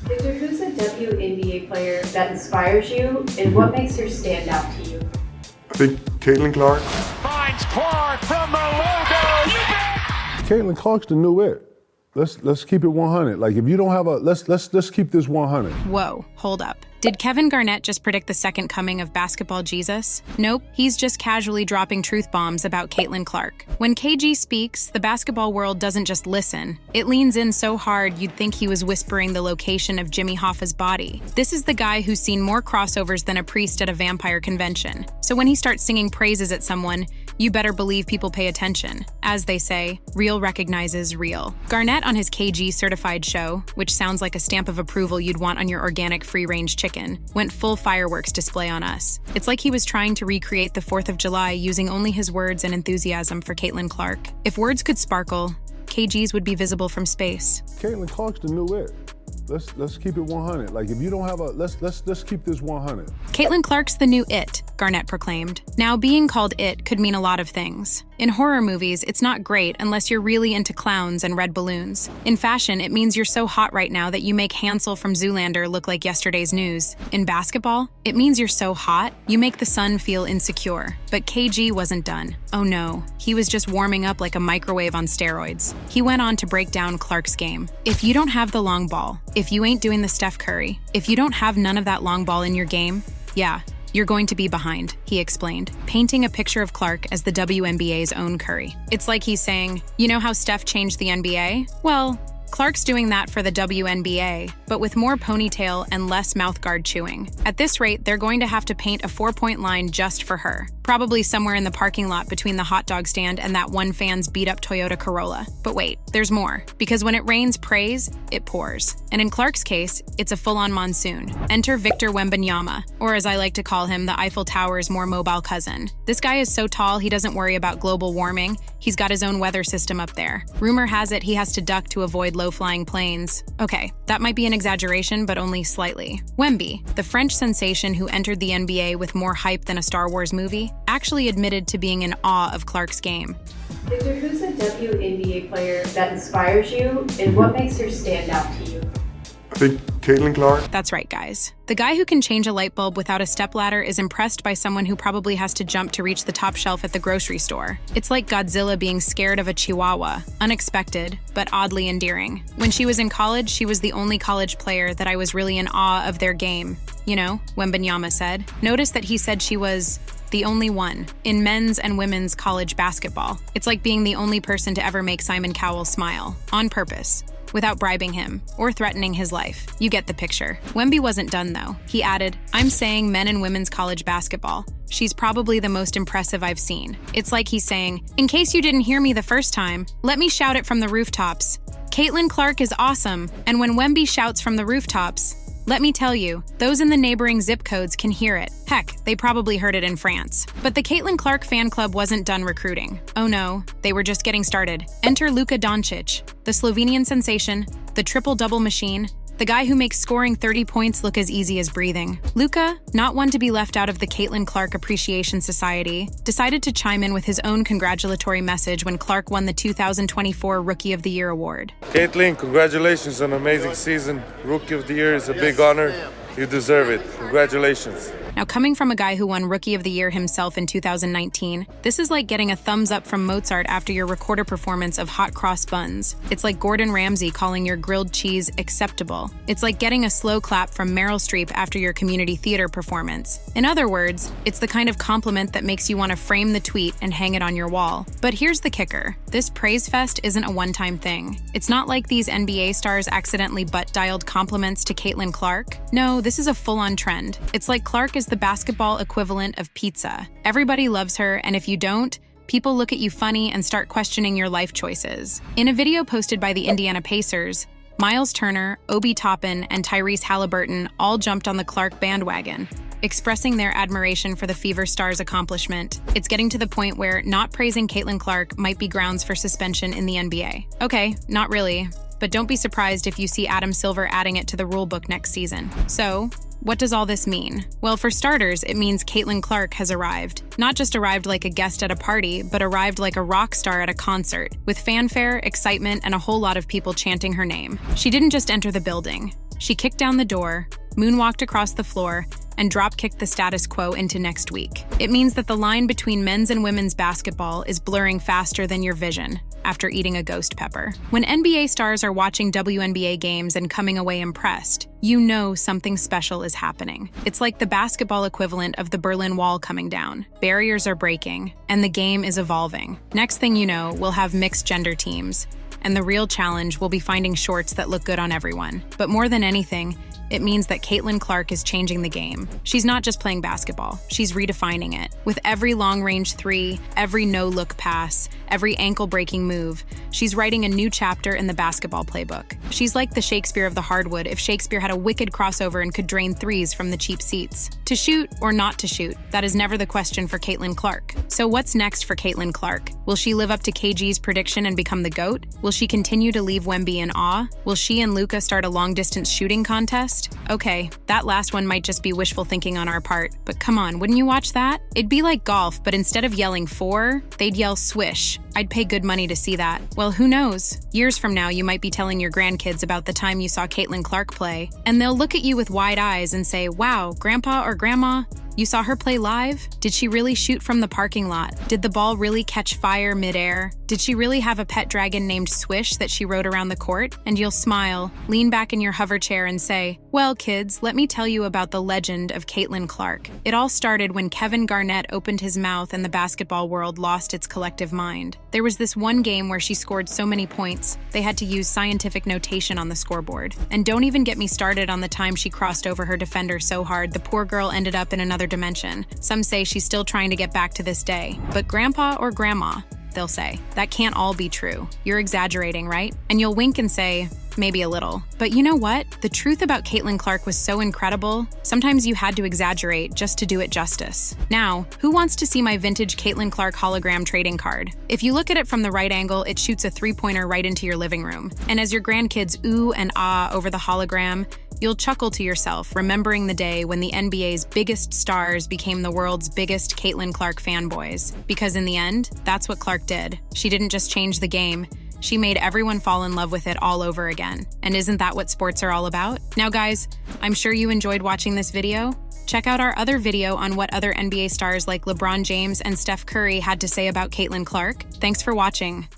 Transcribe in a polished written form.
Victor, who's a WNBA player that inspires you, and what makes her stand out to you? I think Caitlin Clark. Finds Clark from the logo. Caitlin Clark's the new it. Let's keep it 100. Like, if you don't have a, let's keep this 100. Whoa, hold up. Did Kevin Garnett just predict the second coming of basketball Jesus? Nope, he's just casually dropping truth bombs about Caitlin Clark. When KG speaks, the basketball world doesn't just listen. It leans in so hard you'd think he was whispering the location of Jimmy Hoffa's body. This is the guy who's seen more crossovers than a priest at a vampire convention. So when he starts singing praises at someone, you better believe people pay attention. As they say, real recognizes real. Garnett on his KG certified show, which sounds like a stamp of approval you'd want on your organic free-range chicken, went full fireworks display on us. It's like he was trying to recreate the 4th of July using only his words and enthusiasm for Caitlin Clark. If words could sparkle, KG's would be visible from space. Caitlin Clark's the new it. Let's keep it 100. Like, if you don't have a, let's keep this 100. Caitlin Clark's the new it, Garnett proclaimed. Now, being called it could mean a lot of things. In horror movies, it's not great unless you're really into clowns and red balloons. In fashion, it means you're so hot right now that you make Hansel from Zoolander look like yesterday's news. In basketball, it means you're so hot, you make the sun feel insecure. But KG wasn't done. Oh no, he was just warming up like a microwave on steroids. He went on to break down Clark's game. If you don't have the long ball, if you ain't doing the Steph Curry, if you don't have none of that long ball in your game, yeah, you're going to be behind, he explained, painting a picture of Clark as the WNBA's own Curry. It's like he's saying, you know how Steph changed the NBA? Well, Clark's doing that for the WNBA, but with more ponytail and less mouthguard chewing. At this rate, they're going to have to paint a 4-point line just for her, probably somewhere in the parking lot between the hot dog stand and that one fan's beat-up Toyota Corolla. But wait, there's more, because when it rains praise, it pours. And in Clark's case, it's a full-on monsoon. Enter Victor Wembanyama, or as I like to call him, the Eiffel Tower's more mobile cousin. This guy is so tall he doesn't worry about global warming. He's got his own weather system up there. Rumor has it he has to duck to avoid low-flying planes. Okay, that might be an exaggeration, but only slightly. Wemby, the French sensation who entered the NBA with more hype than a Star Wars movie, actually admitted to being in awe of Clark's game. Victor, who's a WNBA player that inspires you, and what makes her stand out to you? I think Caitlin Clark. That's right, guys. The guy who can change a light bulb without a stepladder is impressed by someone who probably has to jump to reach the top shelf at the grocery store. It's like Godzilla being scared of a chihuahua. Unexpected, but oddly endearing. When she was in college, she was the only college player that I was really in awe of their game. You know, Wembanyama said. Notice that he said she was the only one in men's and women's college basketball. It's like being the only person to ever make Simon Cowell smile, on purpose, without bribing him or threatening his life. You get the picture. Wemby wasn't done though. He added, I'm saying men and women's college basketball. She's probably the most impressive I've seen. It's like he's saying, in case you didn't hear me the first time, let me shout it from the rooftops. Caitlin Clark is awesome. And when Wemby shouts from the rooftops, let me tell you, those in the neighboring zip codes can hear it. Heck, they probably heard it in France. But the Caitlin Clark fan club wasn't done recruiting. Oh no, they were just getting started. Enter Luka Doncic, the Slovenian sensation, the triple-double machine, the guy who makes scoring 30 points look as easy as breathing. Luka, not one to be left out of the Caitlin Clark Appreciation Society, decided to chime in with his own congratulatory message when Clark won the 2024 Rookie of the Year award. Caitlin, congratulations on an amazing season. Rookie of the Year is a big honor. You deserve it. Congratulations. Now, coming from a guy who won Rookie of the Year himself in 2019, this is like getting a thumbs up from Mozart after your recorder performance of hot cross buns. It's like Gordon Ramsay calling your grilled cheese acceptable. It's like getting a slow clap from Meryl Streep after your community theater performance. In other words, it's the kind of compliment that makes you want to frame the tweet and hang it on your wall. But here's the kicker. This praise fest isn't a one-time thing. It's not like these NBA stars accidentally butt-dialed compliments to Caitlin Clark. No, this is a full-on trend. It's like Clark is the basketball equivalent of pizza. Everybody loves her, and if you don't, people look at you funny and start questioning your life choices. In a video posted by the Indiana Pacers, Miles Turner, Obi Toppin, and Tyrese Halliburton all jumped on the Clark bandwagon, expressing their admiration for the Fever star's accomplishment. It's getting to the point where not praising Caitlin Clark might be grounds for suspension in the NBA. Okay, not really, but don't be surprised if you see Adam Silver adding it to the rulebook next season. So, what does all this mean? Well, for starters, it means Caitlin Clark has arrived. Not just arrived like a guest at a party, but arrived like a rock star at a concert, with fanfare, excitement, and a whole lot of people chanting her name. She didn't just enter the building. She kicked down the door, moonwalked across the floor, and drop-kicked the status quo into next week. It means that the line between men's and women's basketball is blurring faster than your vision after eating a ghost pepper. When NBA stars are watching WNBA games and coming away impressed, you know something special is happening. It's like the basketball equivalent of the Berlin Wall coming down. Barriers are breaking, and the game is evolving. Next thing you know, we'll have mixed-gender teams, and the real challenge will be finding shorts that look good on everyone. But more than anything, it means that Caitlin Clark is changing the game. She's not just playing basketball, she's redefining it. With every long-range three, every no-look pass, every ankle-breaking move, she's writing a new chapter in the basketball playbook. She's like the Shakespeare of the hardwood if Shakespeare had a wicked crossover and could drain threes from the cheap seats. To shoot or not to shoot, that is never the question for Caitlin Clark. So what's next for Caitlin Clark? Will she live up to KG's prediction and become the GOAT? Will she continue to leave Wemby in awe? Will she and Luka start a long-distance shooting contest? Okay, that last one might just be wishful thinking on our part, but come on, wouldn't you watch that? It'd be like golf, but instead of yelling four, they'd yell swish. I'd pay good money to see that. Well, who knows? Years from now, you might be telling your grandkids about the time you saw Caitlin Clark play, and they'll look at you with wide eyes and say, wow, Grandpa or Grandma, you saw her play live? Did she really shoot from the parking lot? Did the ball really catch fire midair? Did she really have a pet dragon named Swish that she rode around the court? And you'll smile, lean back in your hover chair and say, well, kids, let me tell you about the legend of Caitlin Clark. It all started when Kevin Garnett opened his mouth and the basketball world lost its collective mind. There was this one game where she scored so many points, they had to use scientific notation on the scoreboard. And don't even get me started on the time she crossed over her defender so hard, the poor girl ended up in another dimension. Some say she's still trying to get back to this day. But Grandpa or Grandma, they'll say, that can't all be true. You're exaggerating, right? And you'll wink and say, maybe a little. But you know what? The truth about Caitlin Clark was so incredible, sometimes you had to exaggerate just to do it justice. Now, who wants to see my vintage Caitlin Clark hologram trading card? If you look at it from the right angle, it shoots a three-pointer right into your living room. And as your grandkids ooh and ah over the hologram, you'll chuckle to yourself, remembering the day when the NBA's biggest stars became the world's biggest Caitlin Clark fanboys. Because in the end, that's what Clark did. She didn't just change the game, she made everyone fall in love with it all over again. And isn't that what sports are all about? Now guys, I'm sure you enjoyed watching this video. Check out our other video on what other NBA stars like LeBron James and Steph Curry had to say about Caitlin Clark. Thanks for watching.